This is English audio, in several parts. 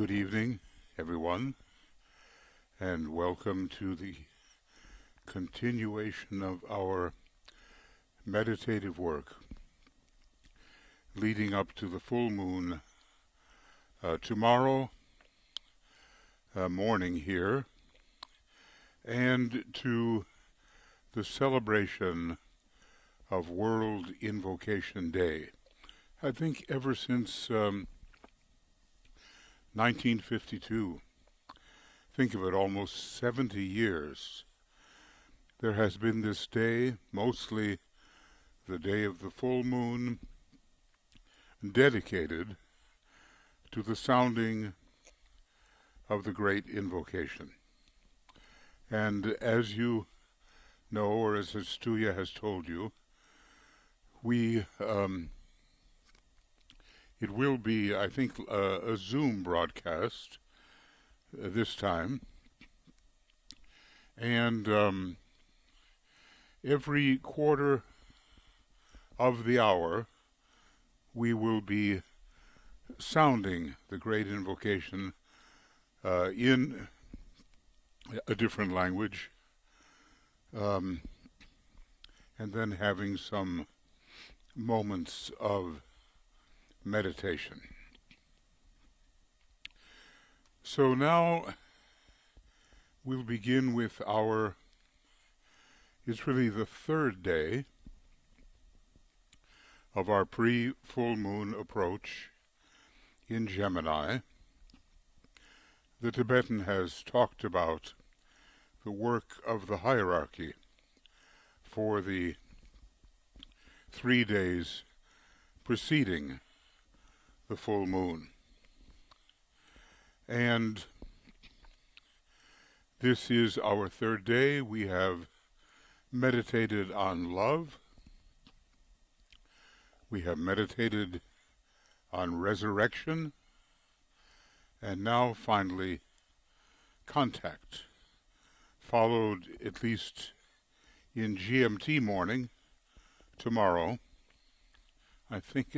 Good evening, everyone, and welcome to the continuation of our meditative work leading up to the full moon tomorrow morning here, and to the celebration of World Invocation Day. I think ever since 1952, think of it, almost 70 years, there has been this day, mostly the day of the full moon, dedicated to the sounding of the great invocation. And as you know, or as Stuya has told you, it will be, I think, a Zoom broadcast this time. And every quarter of the hour, we will be sounding the great invocation in a different language, and then having some moments of meditation. So now we'll begin with it's really the third day of our pre-full moon approach in Gemini. The Tibetan has talked about the work of the hierarchy for the 3 days preceding the full moon. And this is our third day. We have meditated on love. We have meditated on resurrection. And now, finally, contact, followed at least in GMT morning tomorrow. I think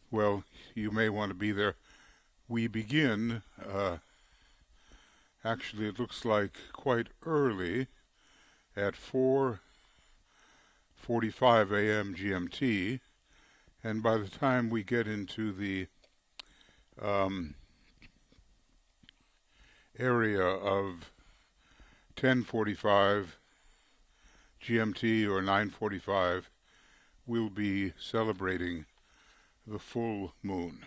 well, you may want to be there. We begin, actually it looks like quite early, at 4:45 a.m. GMT, and by the time we get into the area of 10:45 GMT or 9:45, we'll be celebrating the full moon.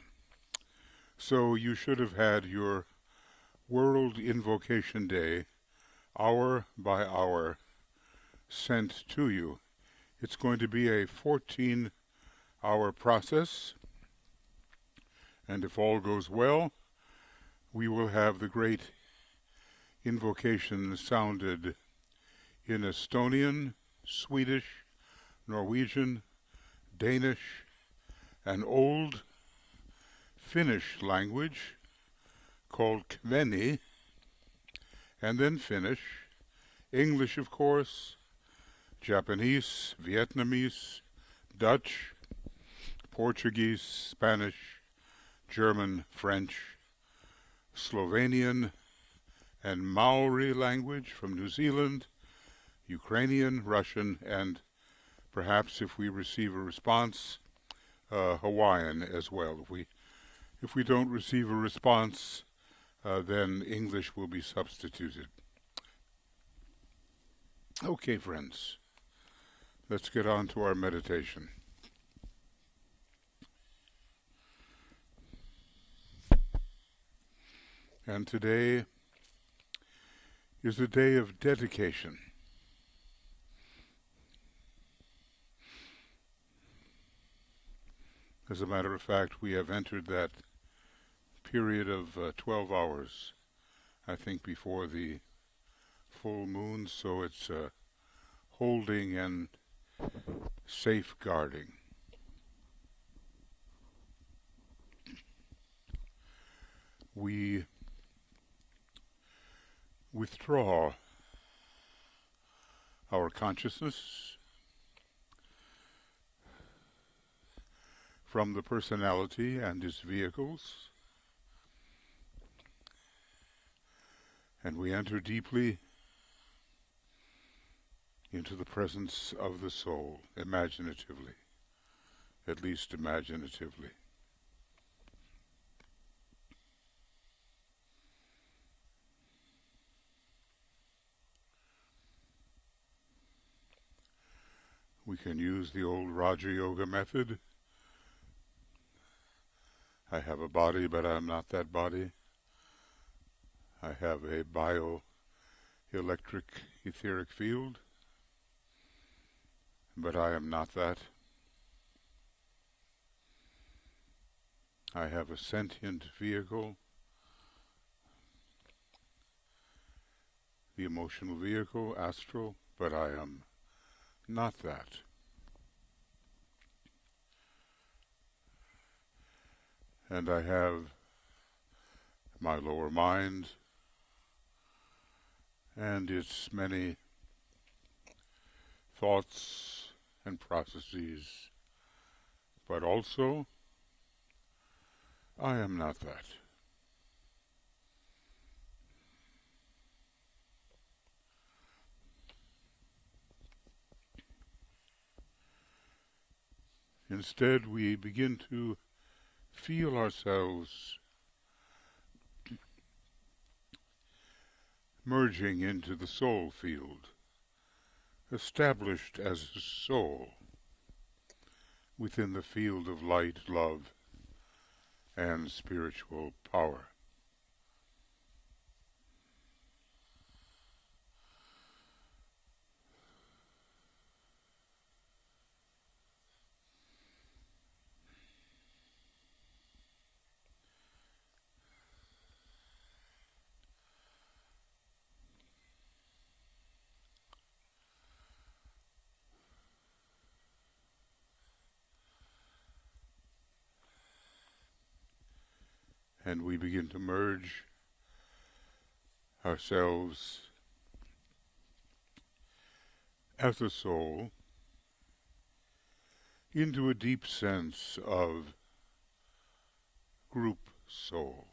So you should have had your World Invocation Day, hour by hour, sent to you. It's going to be a 14-hour process, and if all goes well, we will have the great invocation sounded in Estonian, Swedish, Norwegian, Danish, an old Finnish language called Gemini, and then Finnish, English, of course, Japanese, Vietnamese, Dutch, Portuguese, Spanish, German, French, Slovenian, and Maori language from New Zealand, Ukrainian, Russian, and perhaps, if we receive a response, Hawaiian as well. If we don't receive a response, then English will be substituted. Okay, friends, let's get on to our meditation. And today is a day of dedication. As a matter of fact, we have entered that period of 12 hours, I think, before the full moon, so it's holding and safeguarding. We withdraw our consciousness from the personality and its vehicles, and we enter deeply into the presence of the soul, imaginatively, at least imaginatively. We can use the old Raja Yoga method. I have a body, but I am not that body. I have a bioelectric etheric field, but I am not that. I have a sentient vehicle, the emotional vehicle, astral, but I am not that. And I have my lower mind and its many thoughts and processes, but also I am not that. Instead, we begin to feel ourselves merging into the soul field, established as a soul within the field of light, love, and spiritual power. And we begin to merge ourselves as a soul into a deep sense of group soul.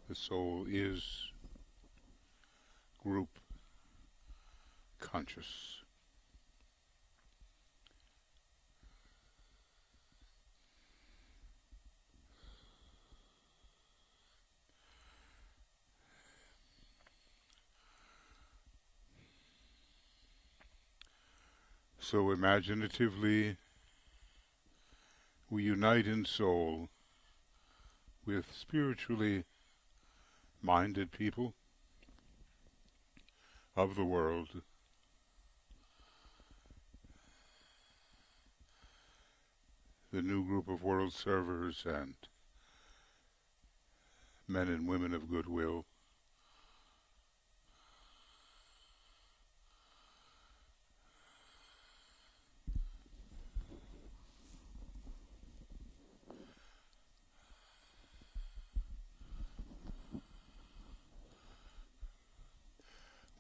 The soul is group conscious. So imaginatively, we unite in soul with spiritually minded people of the world, the new group of world servers and men and women of goodwill.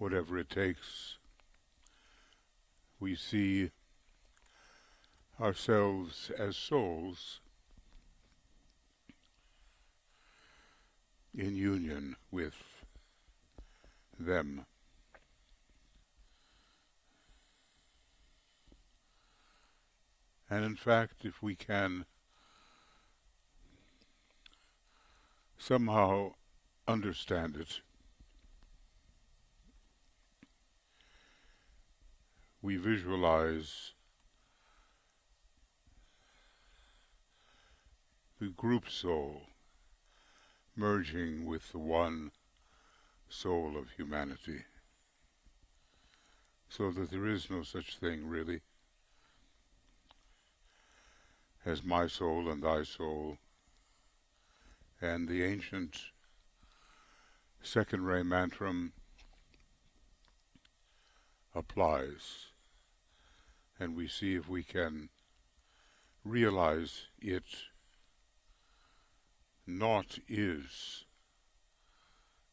Whatever it takes, we see ourselves as souls in union with them. And in fact, if we can somehow understand it, we visualize the group soul merging with the one soul of humanity, so that there is no such thing really as my soul and thy soul. And the ancient second ray mantram applies, and we see if we can realize it not is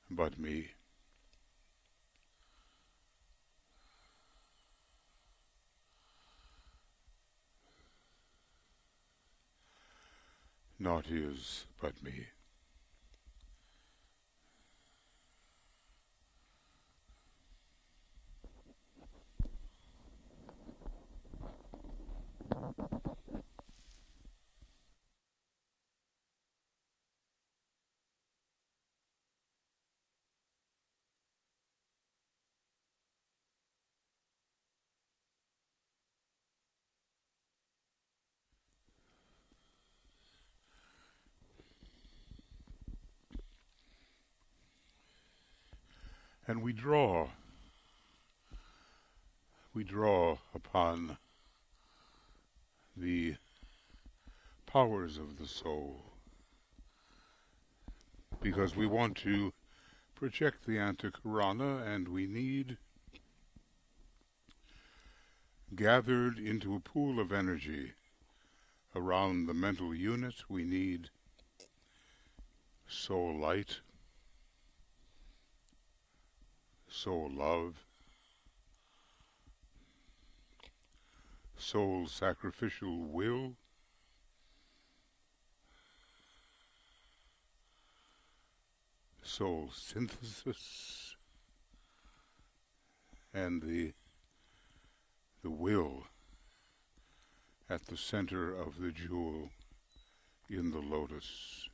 but me. naught is but me. And we draw upon the powers of the soul, because we want to project the antakarana, and we need, gathered into a pool of energy around the mental unit, we need soul light, soul love, soul sacrificial will, soul synthesis, and the will at the center of the jewel in the lotus.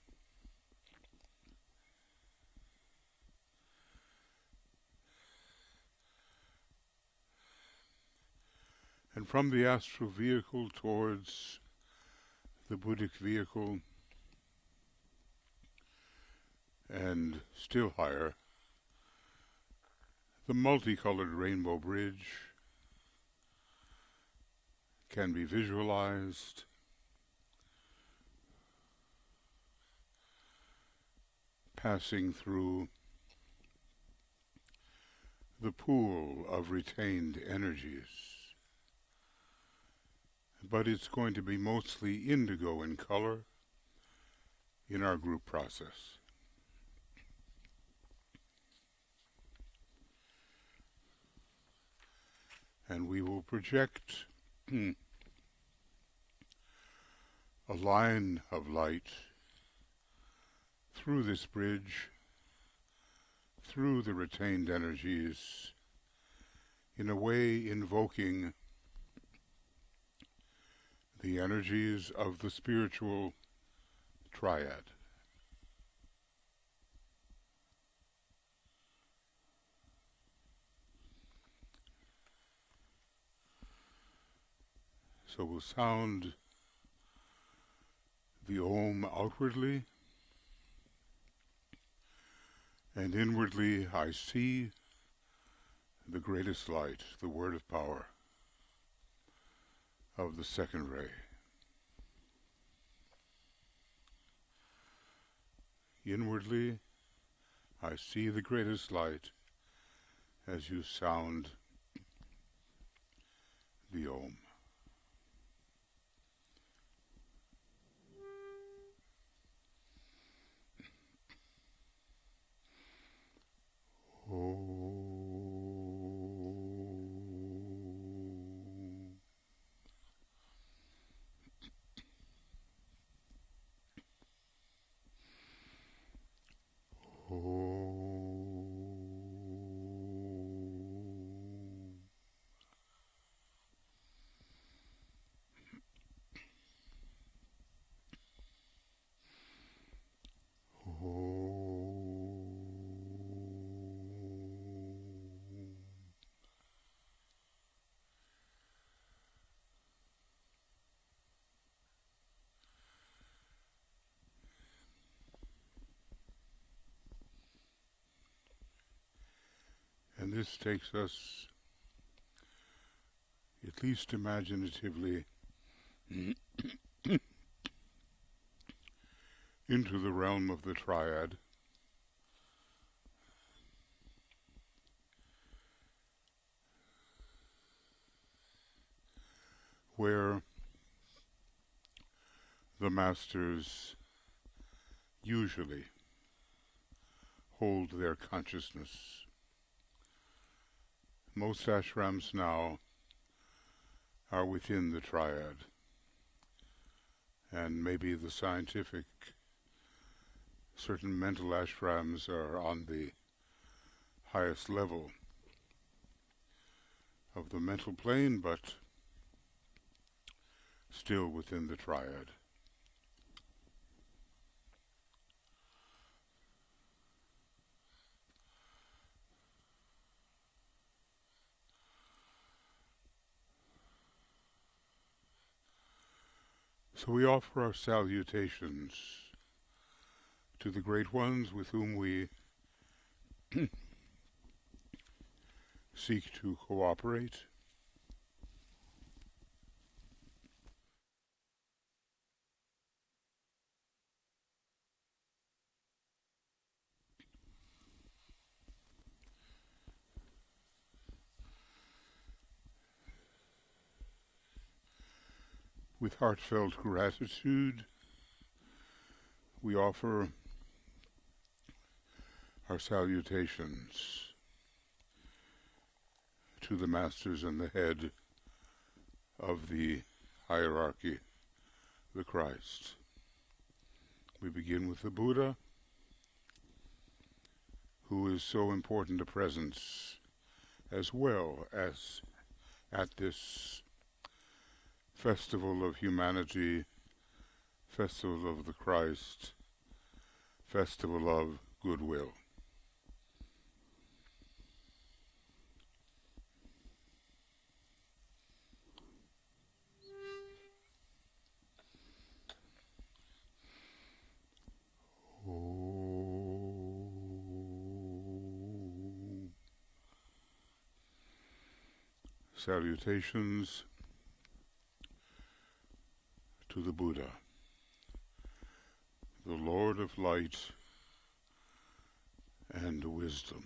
And from the astral vehicle towards the Buddhic vehicle, and still higher, the multicolored rainbow bridge can be visualized, passing through the pool of retained energies. But it's going to be mostly indigo in color in our group process. And we will project a line of light through this bridge, through the retained energies, in a way invoking the energies of the spiritual triad. So we'll sound the Om outwardly, and inwardly I see the greatest light, the word of power of the second ray. Inwardly I see the greatest light as you sound the Om. And this takes us, at least imaginatively, into the realm of the triad, where the masters usually hold their consciousness. Most ashrams now are within the triad, and maybe the scientific, certain mental ashrams are on the highest level of the mental plane, but still within the triad. So we offer our salutations to the great ones with whom we seek to cooperate, with heartfelt gratitude. We offer our salutations to the masters and the head of the hierarchy, the Christ. We begin with the Buddha, who is so important a presence as well as at this festival of humanity, festival of the Christ, festival of goodwill. Salutations to the Buddha, the Lord of Light and Wisdom.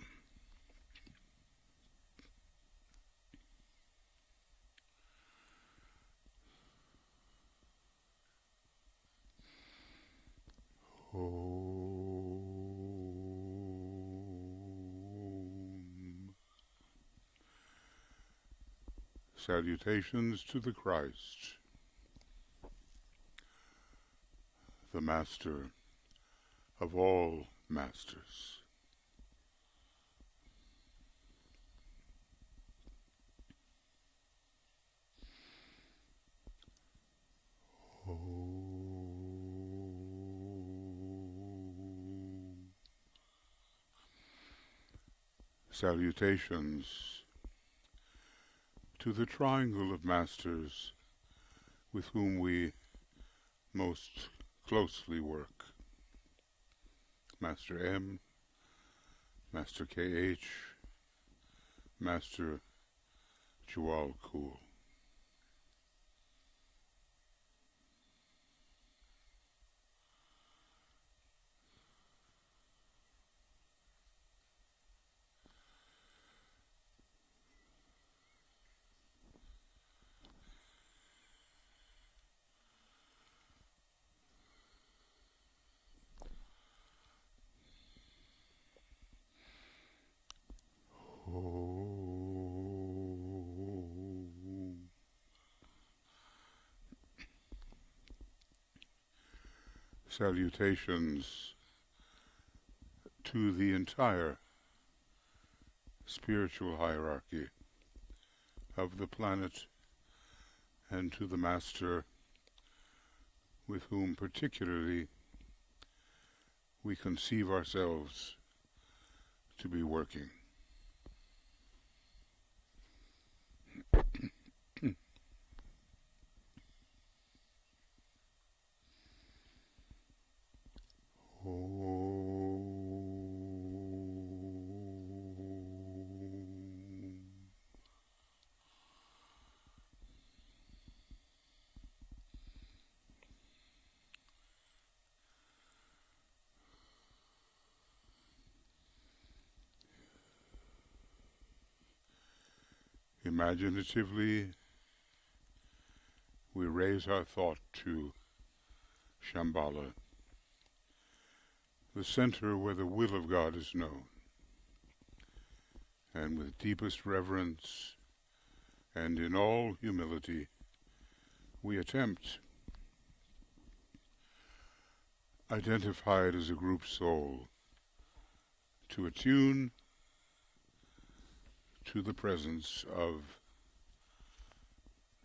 Salutations to the Christ, the Master of all masters. Salutations to the triangle of masters with whom we most closely work. Master M, Master KH, Master Jual Kul. Salutations to the entire spiritual hierarchy of the planet and to the Master with whom particularly we conceive ourselves to be working. Imaginatively, we raise our thought to Shambhala, the center where the will of God is known, and with deepest reverence and in all humility, we attempt identified as a group soul, to attune to the presence of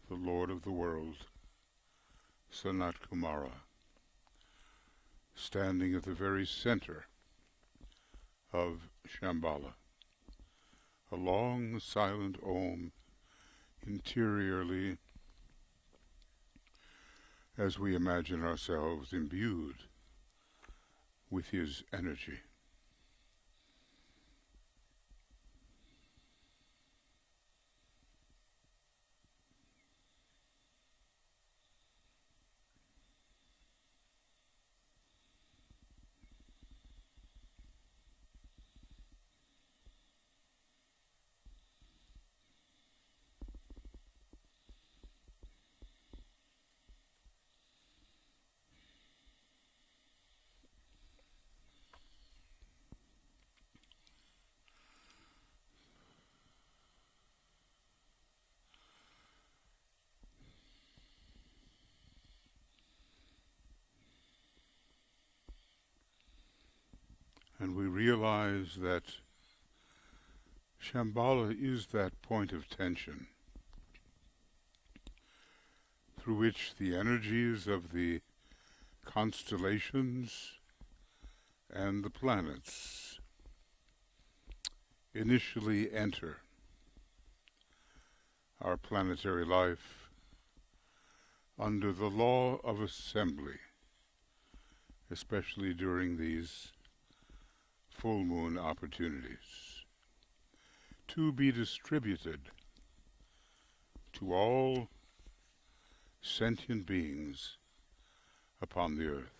the Lord of the world, Sanat Kumara, standing at the very center of Shambhala, along the silent Om interiorly, as we imagine ourselves imbued with his energy. And we realize that Shambhala is that point of tension through which the energies of the constellations and the planets initially enter our planetary life under the law of assembly, especially during these full moon opportunities, to be distributed to all sentient beings upon the earth.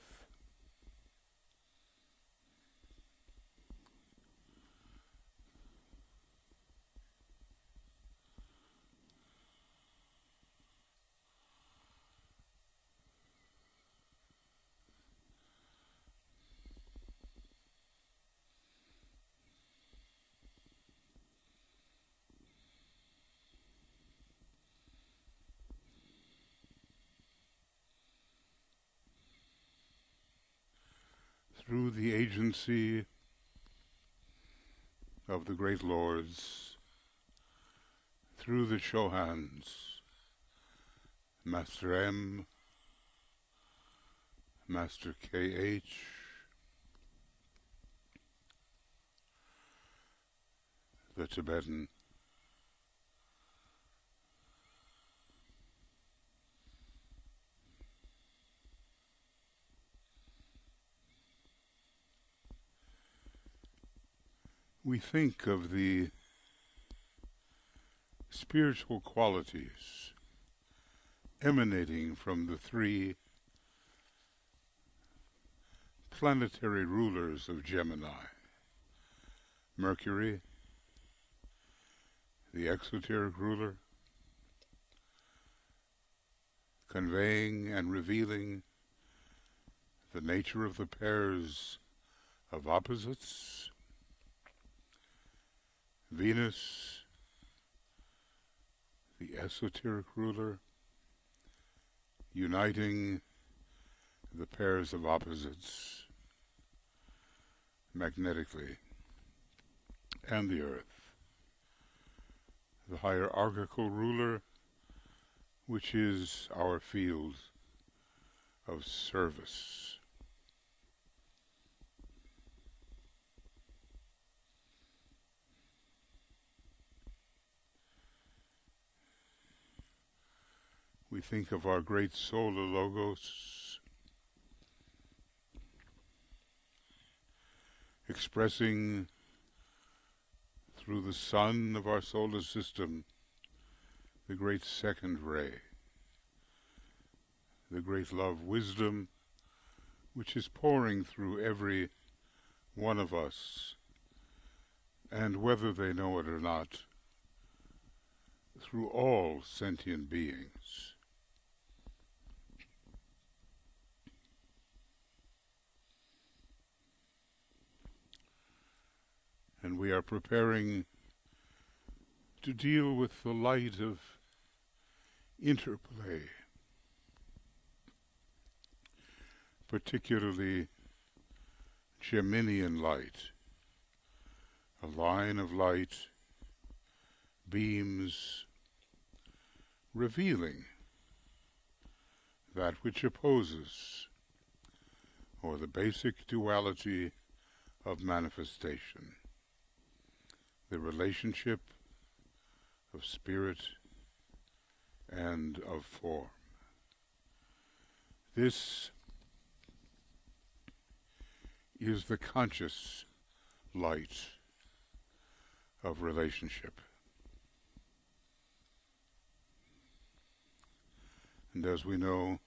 Through the agency of the great lords, through the Chohans, Master M, Master KH, the Tibetan, we think of the spiritual qualities emanating from the three planetary rulers of Gemini: Mercury, the exoteric ruler, conveying and revealing the nature of the pairs of opposites; Venus, the esoteric ruler, uniting the pairs of opposites magnetically; and the Earth, the hierarchical ruler, which is our field of service. We think of our great solar logos expressing through the sun of our solar system the great second ray, the great love wisdom which is pouring through every one of us, and whether they know it or not, through all sentient beings. And we are preparing to deal with the light of interplay, particularly Geminian light, a line of light, beams, revealing that which opposes, or the basic duality of manifestation, the relationship of spirit and of form. This is the conscious light of relationship. And as we know,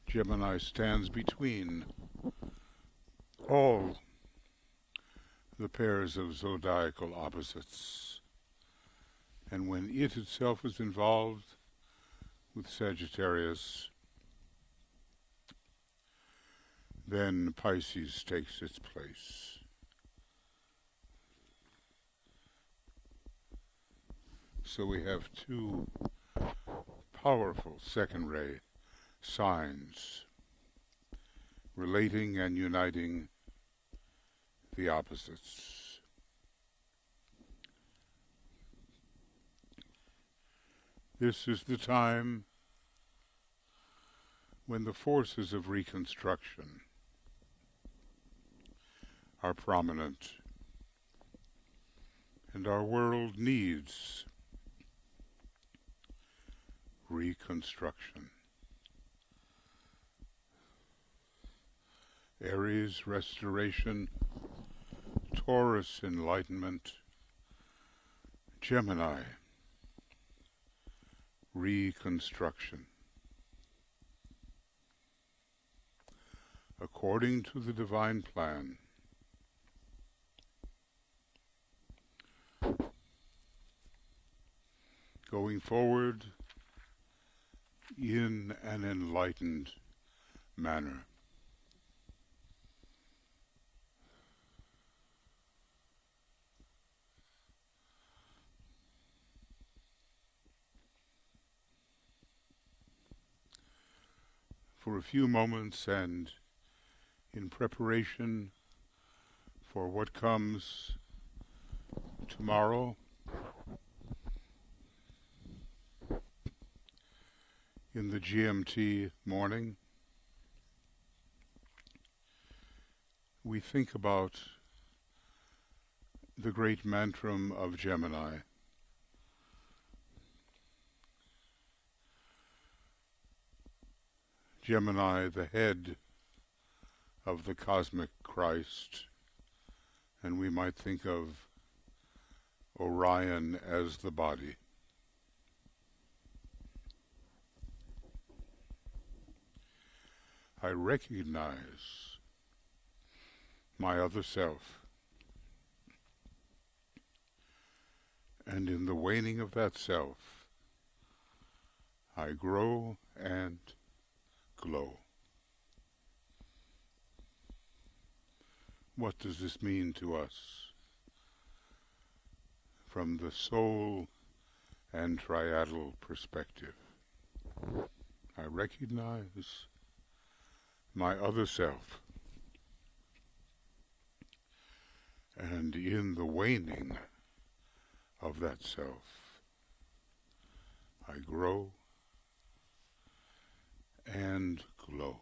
Gemini stands between all the pairs of zodiacal opposites. And when it itself is involved with Sagittarius, then Pisces takes its place. So we have two powerful second-ray signs relating and uniting the opposites. This is the time when the forces of reconstruction are prominent, and our world needs reconstruction. Aries, restoration; Taurus, enlightenment; Gemini, reconstruction. According to the divine plan, going forward in an enlightened manner. For a few moments, and in preparation for what comes tomorrow, in the GMT morning, we think about the great mantram of Gemini. Gemini, the head of the cosmic Christ, and we might think of Orion as the body. I recognize my other self, and in the waning of that self, I grow and glow. What does this mean to us from the soul and triadal perspective? I recognize my other self, and in the waning of that self, I grow and glow.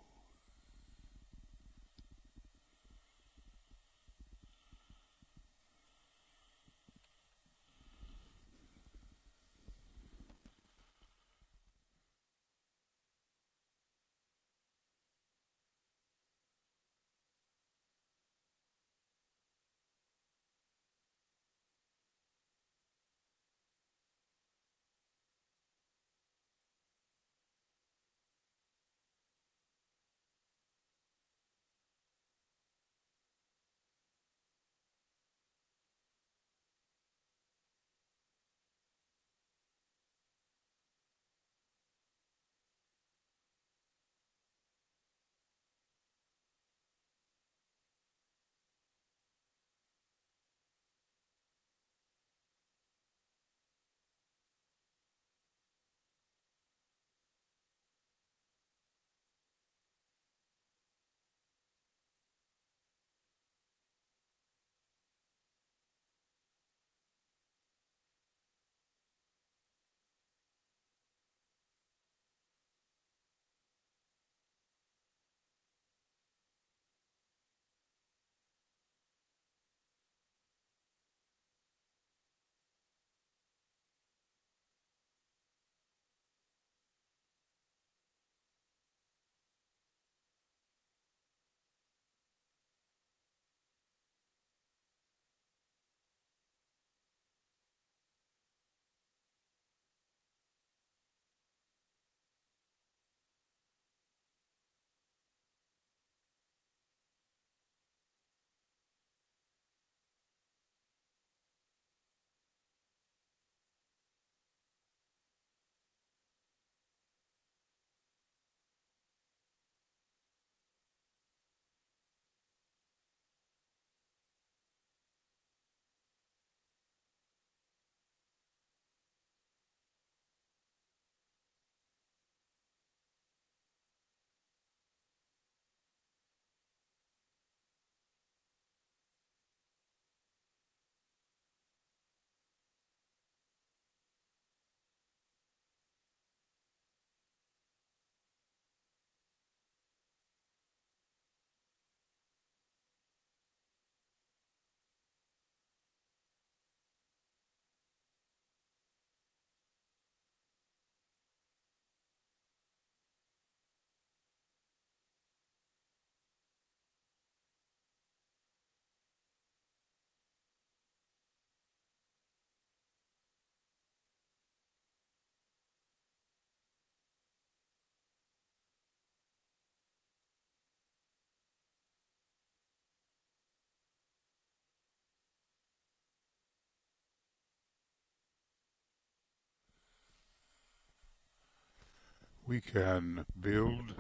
we can build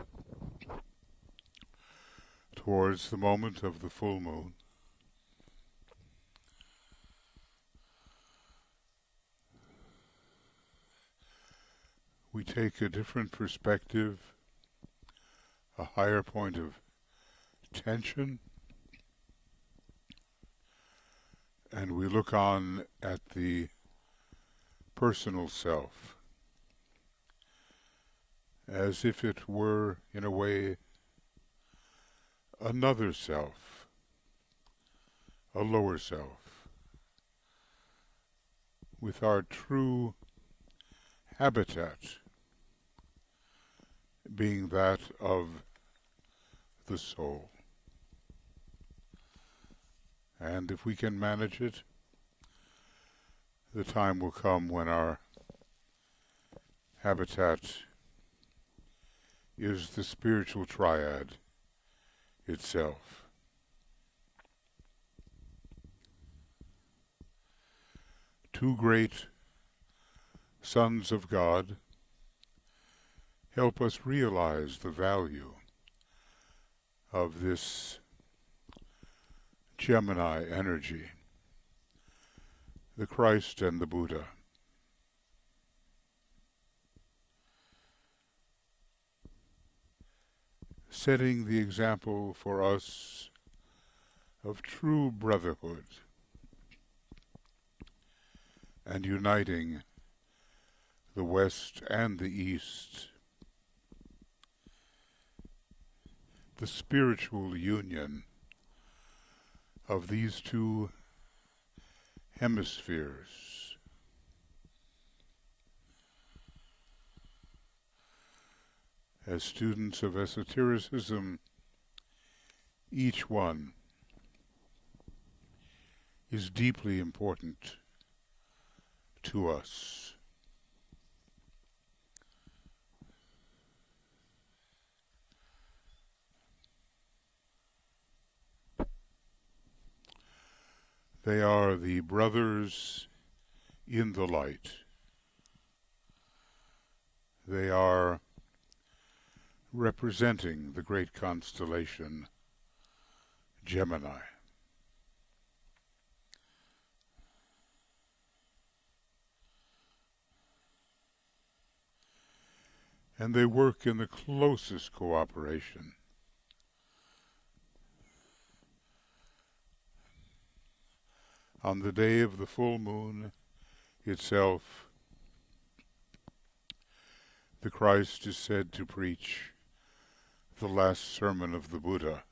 towards the moment of the full moon. We take a different perspective, a higher point of tension, and we look on at the personal self as if it were, in a way, another self, a lower self, with our true habitat being that of the soul. And if we can manage it, the time will come when our habitat is the spiritual triad itself. Two great sons of God help us realize the value of this Gemini energy, the Christ and the Buddha. Setting the example for us of true brotherhood and uniting the West and the East, the spiritual union of these two hemispheres. As students of esotericism, each one is deeply important to us. They are the brothers in the light. They are representing the great constellation Gemini. And they work in the closest cooperation. On the day of the full moon itself, the Christ is said to preach the last sermon of the Buddha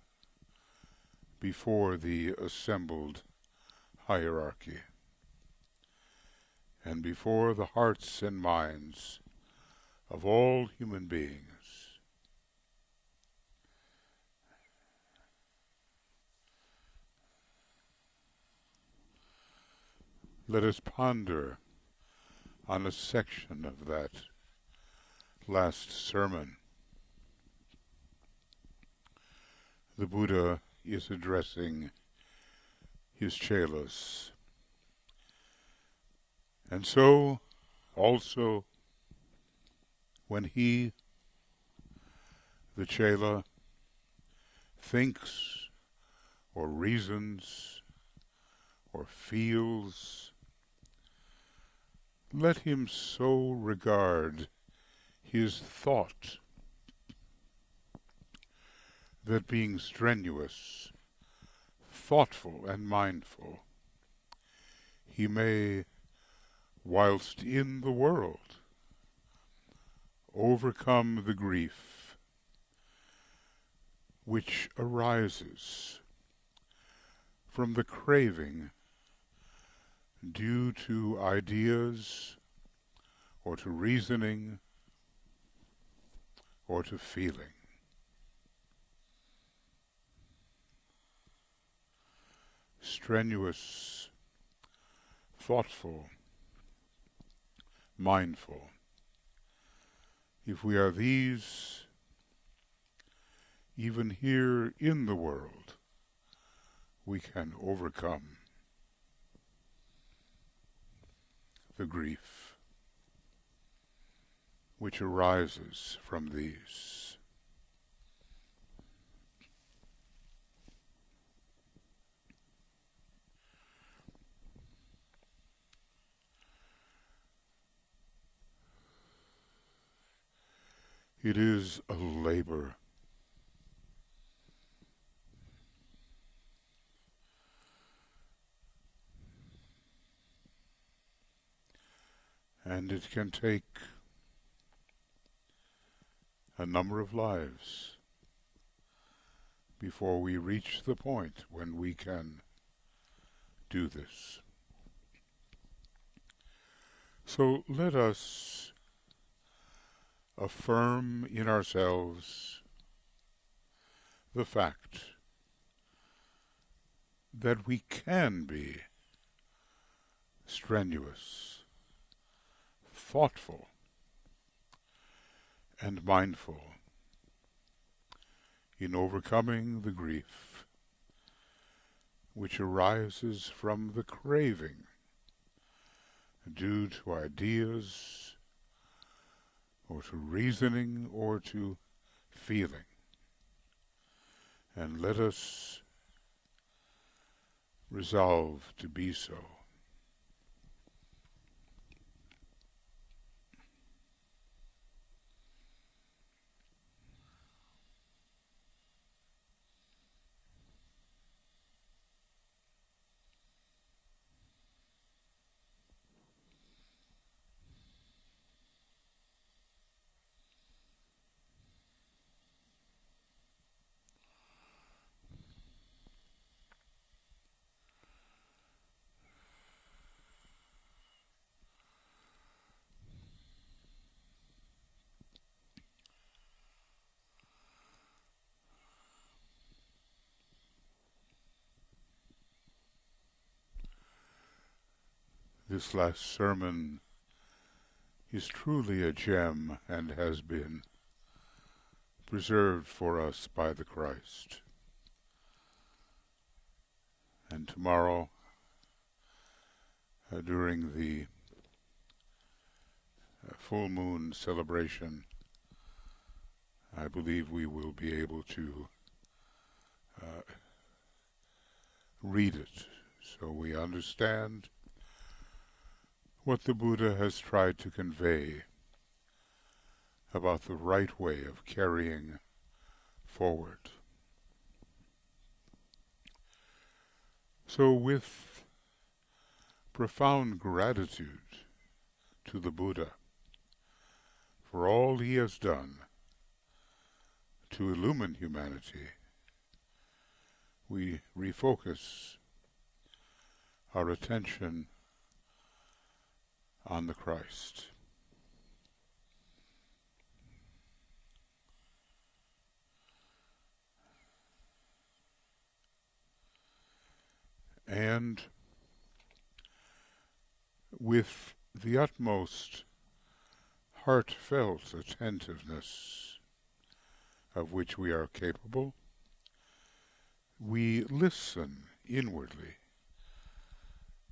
before the assembled hierarchy and before the hearts and minds of all human beings. Let us ponder on a section of that last sermon. The Buddha is addressing his chelas. And so, also, when he, the chela, thinks or reasons or feels, let him so regard his thought that being strenuous, thoughtful and mindful, he may, whilst in the world, overcome the grief which arises from the craving due to ideas or to reasoning or to feeling. Strenuous, thoughtful, mindful. If we are these, even here in the world, we can overcome the grief. which arises from these. It is a labor. And it can take a number of lives before we reach the point when we can do this. So let us affirm in ourselves the fact that we can be strenuous, thoughtful, and mindful in overcoming the grief which arises from the craving due to ideas or to reasoning or to feeling. And let us resolve to be so. This last sermon is truly a gem and has been preserved for us by the Christ. And tomorrow, during the full moon celebration, I believe we will be able to read it so we understand what the Buddha has tried to convey about the right way of carrying forward. So with profound gratitude to the Buddha for all he has done to illumine humanity, we refocus our attention on the Christ. And with the utmost heartfelt attentiveness of which we are capable, we listen inwardly,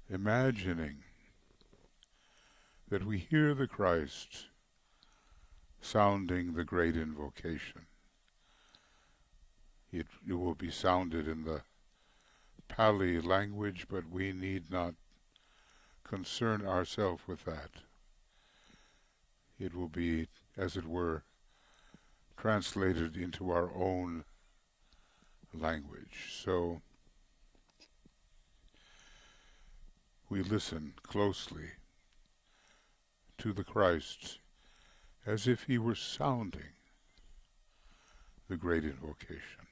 imagining that we hear the Christ sounding the great invocation. It will be sounded in the Pali language, but we need not concern ourselves with that. It will be, as it were, translated into our own language. So we listen closely to the Christ as if he were sounding the great invocation.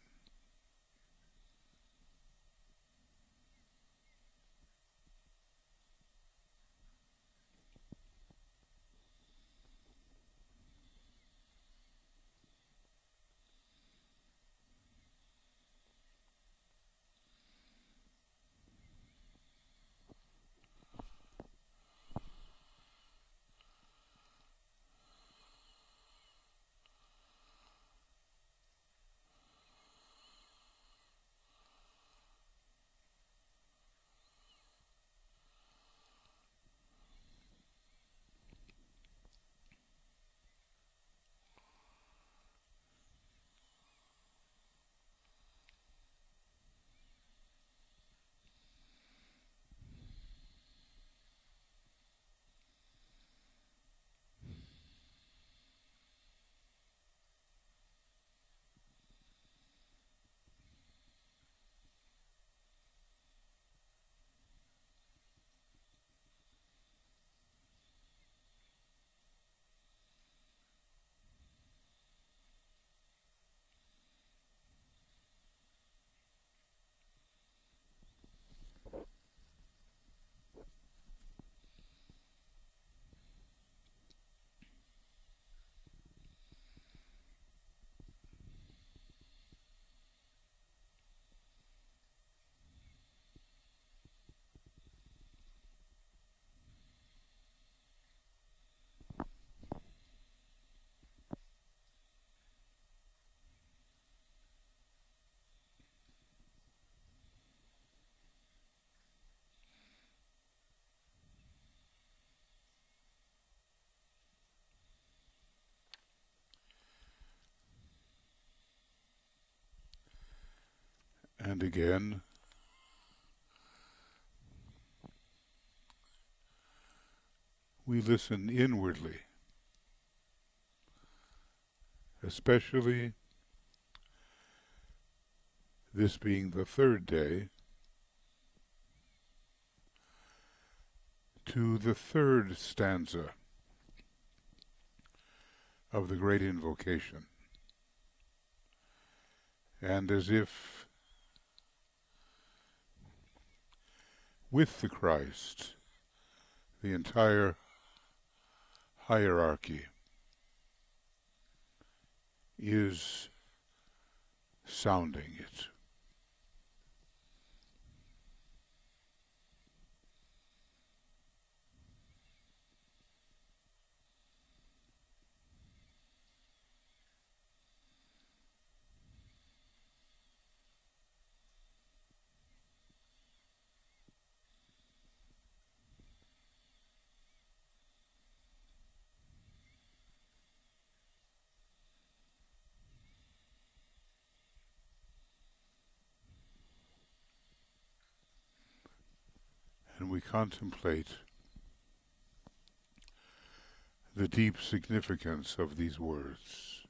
And again, we listen inwardly, especially this being the third day, to the third stanza of the great invocation. And as if with the Christ, the entire hierarchy is sounding it. And we contemplate the deep significance of these words.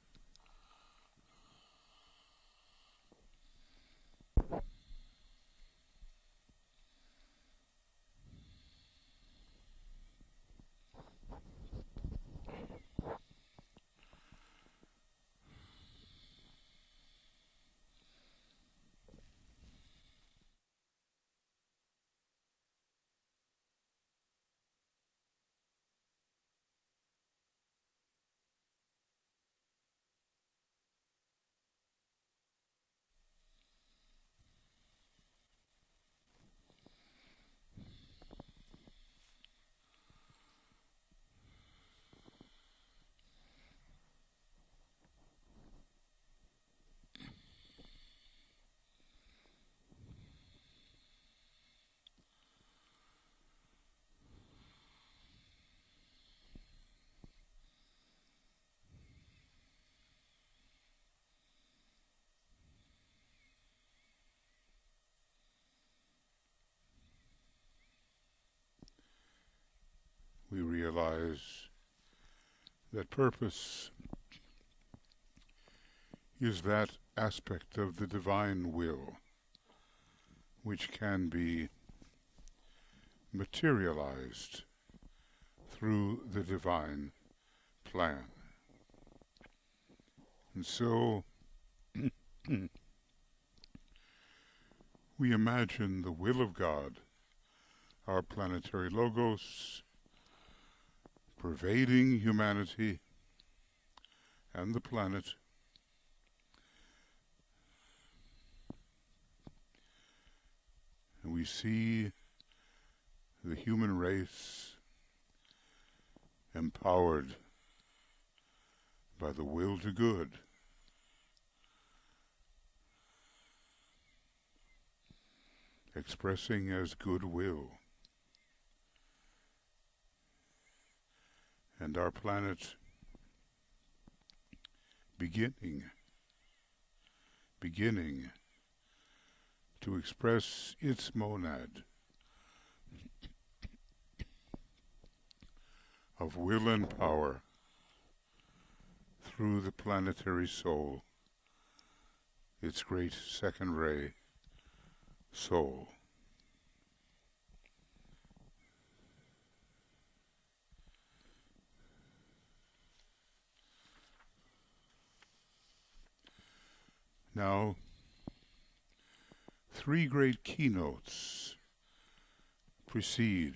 We realize that purpose is that aspect of the divine will which can be materialized through the divine plan. And so we imagine the will of God, our planetary logos, pervading humanity and the planet, and we see the human race empowered by the will to good, expressing as goodwill, and our planet beginning to express its monad of will and power through the planetary soul, its great second ray soul. Now, three great keynotes precede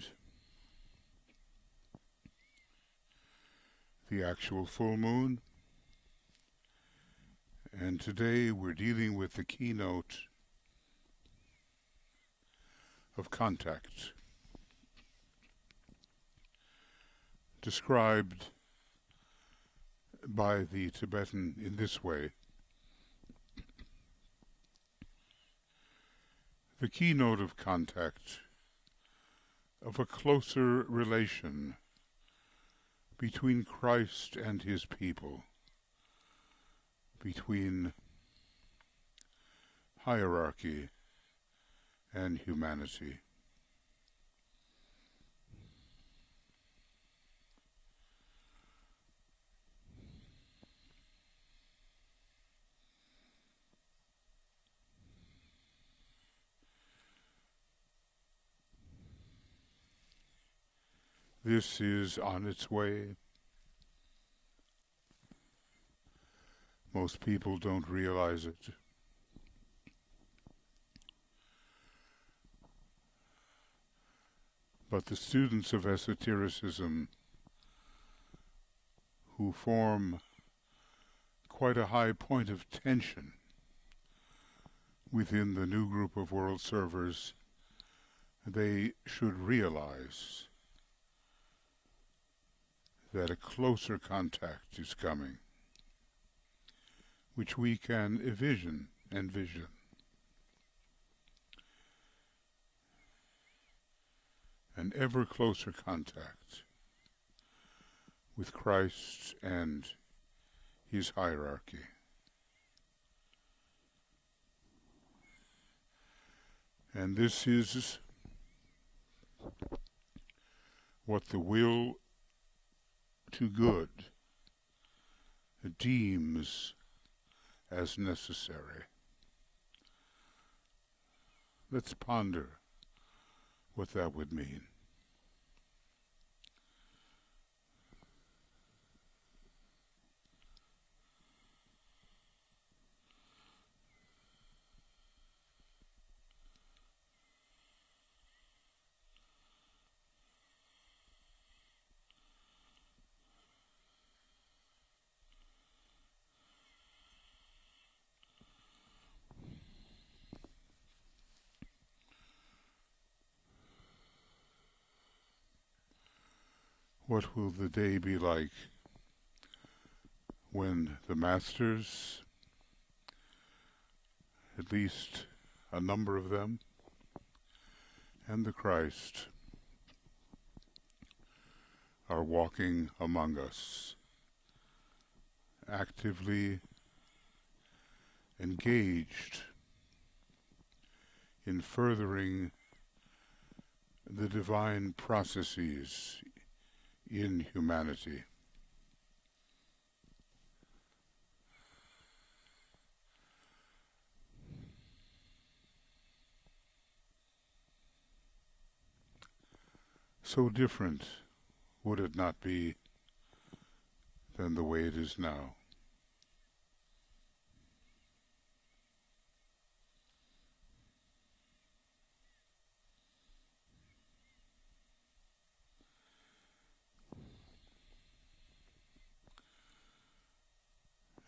the actual full moon, and today we're dealing with the keynote of contact, described by the Tibetan in this way. The keynote of contact, of a closer relation between Christ and his people, between hierarchy and humanity. This is on its way. Most people don't realize it. But the students of esotericism, who form quite a high point of tension within the new group of world servers, they should realize that a closer contact is coming, which we can envision. An ever closer contact with Christ and his hierarchy. And this is what the will to good deems as necessary. Let's ponder what that would mean. What will the day be like when the masters, at least a number of them, and the Christ are walking among us, actively engaged in furthering the divine processes in humanity. So different would it not be than the way it is now.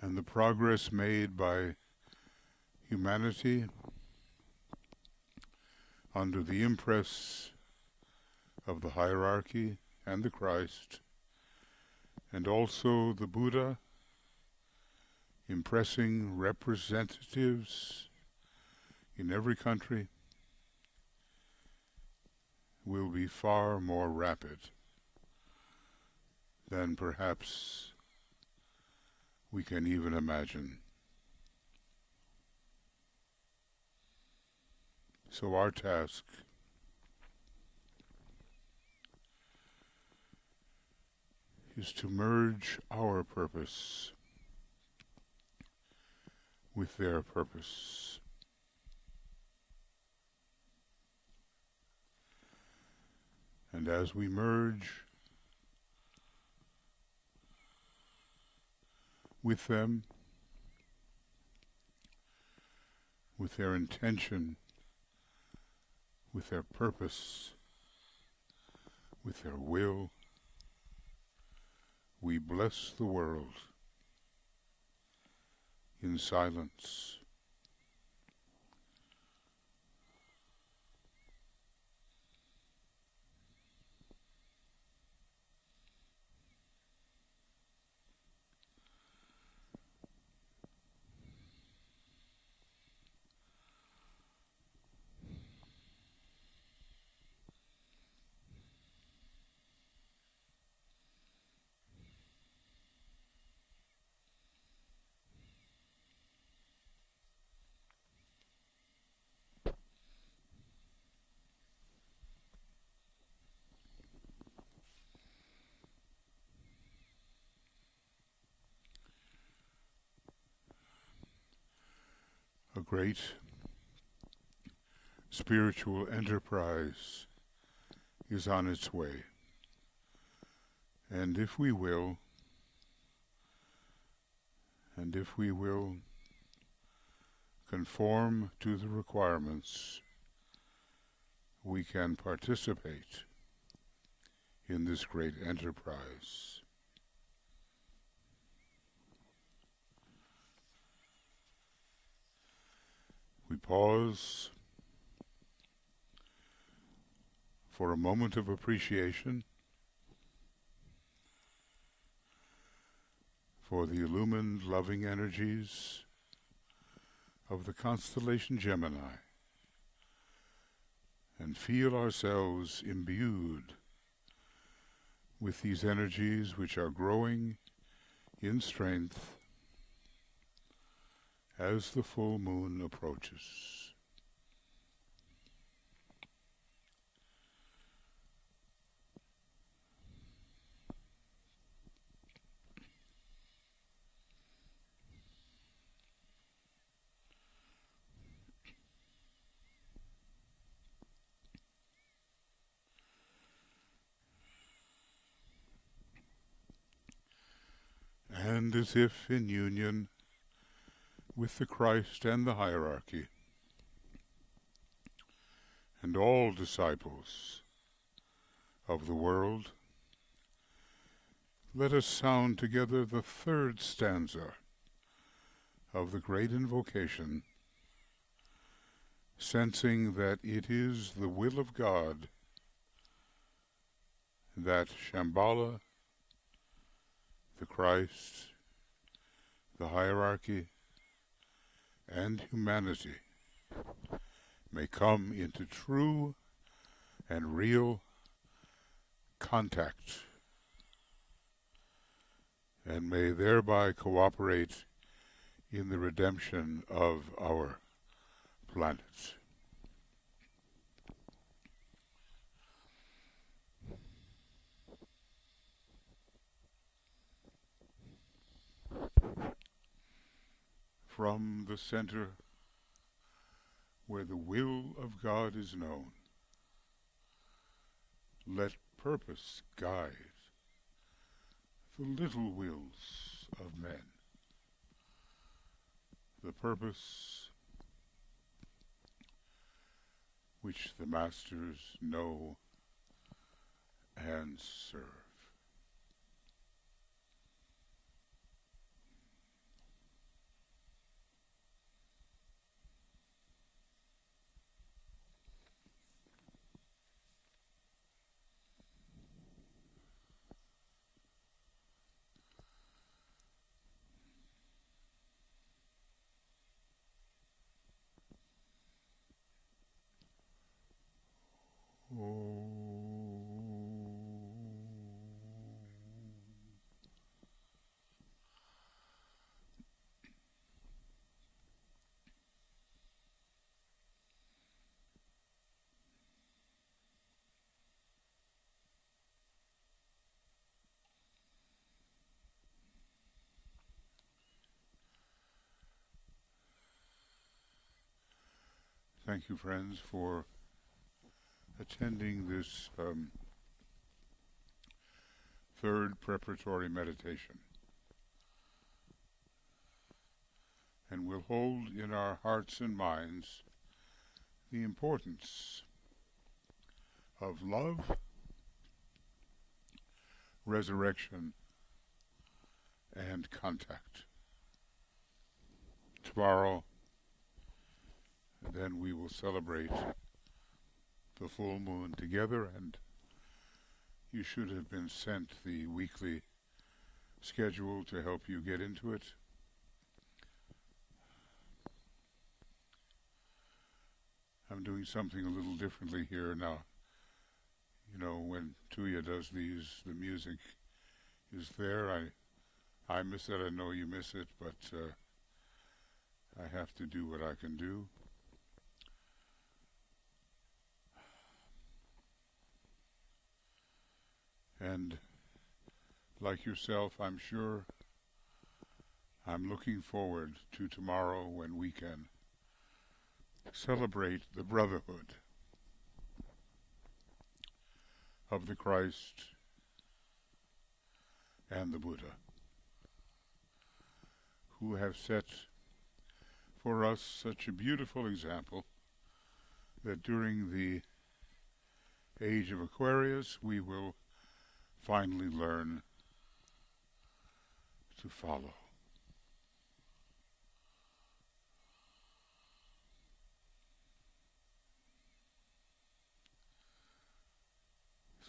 And the progress made by humanity under the impress of the hierarchy and the Christ, and also the Buddha impressing representatives in every country, will be far more rapid than perhaps we can even imagine. So our task is to merge our purpose with their purpose. And as we merge with them, with their intention, with their purpose, with their will, we bless the world in silence. great spiritual enterprise is on its way. And if we will conform to the requirements, we can participate in this great enterprise. We pause for a moment of appreciation for the illumined, loving energies of the constellation Gemini, and feel ourselves imbued with these energies which are growing in strength as the full moon approaches. And as if in union with the Christ and the hierarchy, and all disciples of the world, let us sound together the third stanza of the great invocation, sensing that it is the will of God that Shambhala, the Christ, the hierarchy, and humanity may come into true and real contact, and may thereby cooperate in the redemption of our planet. From the center where the will of God is known, let purpose guide the little wills of men, the purpose which the masters know and serve. Thank you, friends, for attending this third preparatory meditation. And we'll hold in our hearts and minds the importance of love, resurrection, and contact. Tomorrow, then we will celebrate the full moon together, and you should have been sent the weekly schedule to help you get into it. I'm doing something a little differently here now. You know, when Tuya does these, the music is there. I miss it, I know you miss it, but I have to do what I can do. And like yourself, I'm sure I'm looking forward to tomorrow when we can celebrate the brotherhood of the Christ and the Buddha, who have set for us such a beautiful example that during the age of Aquarius we will finally learn to follow.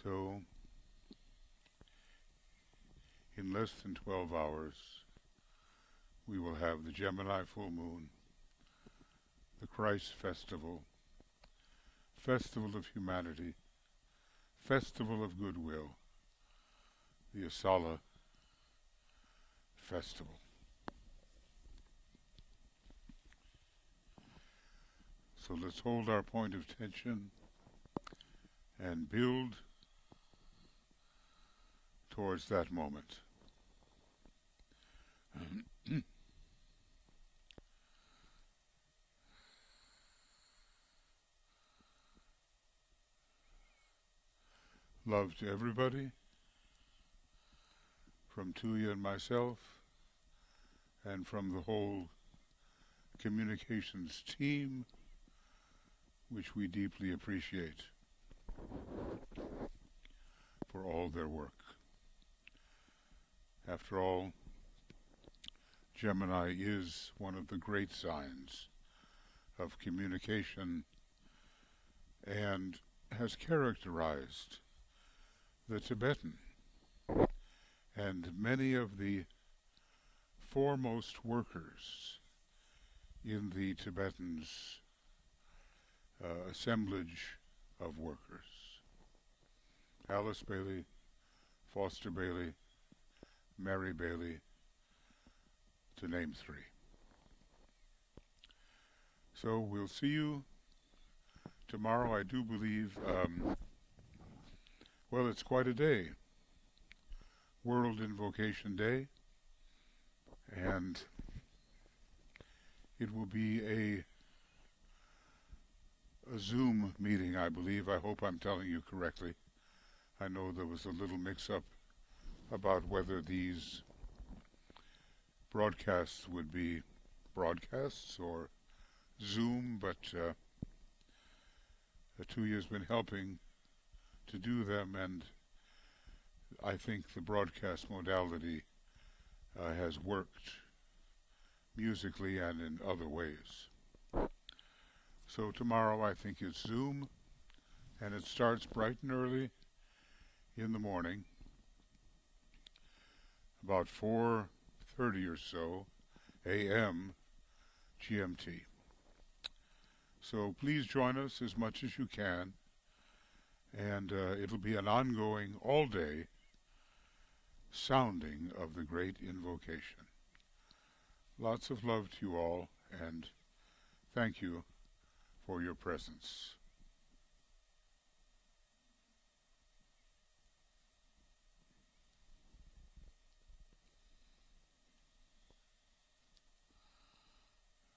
So, in less than 12 hours, we will have the Gemini full moon, the Christ festival, festival of humanity, festival of goodwill, the ASALA festival. So let's hold our point of tension and build towards that moment. Love to everybody, from Tuya and myself, and from the whole communications team, which we deeply appreciate for all their work. After all, Gemini is one of the great signs of communication and has characterized the Tibetan and many of the foremost workers in the Tibetans' assemblage of workers. Alice Bailey, Foster Bailey, Mary Bailey, to name three. So we'll see you tomorrow, I do believe. Well, it's quite a day. World Invocation Day. And it will be a Zoom meeting, I believe. I hope I'm telling you correctly. I know there was a little mix-up about whether these broadcasts would be broadcasts or Zoom, but Tuya's been helping to do them, and I think the broadcast modality has worked musically and in other ways. So tomorrow I think it's Zoom, and it starts bright and early in the morning, about 4:30 or so a.m. GMT. So please join us as much as you can, and it'll be an ongoing, all-day sounding of the great invocation. Lots of love to you all, and thank you for your presence.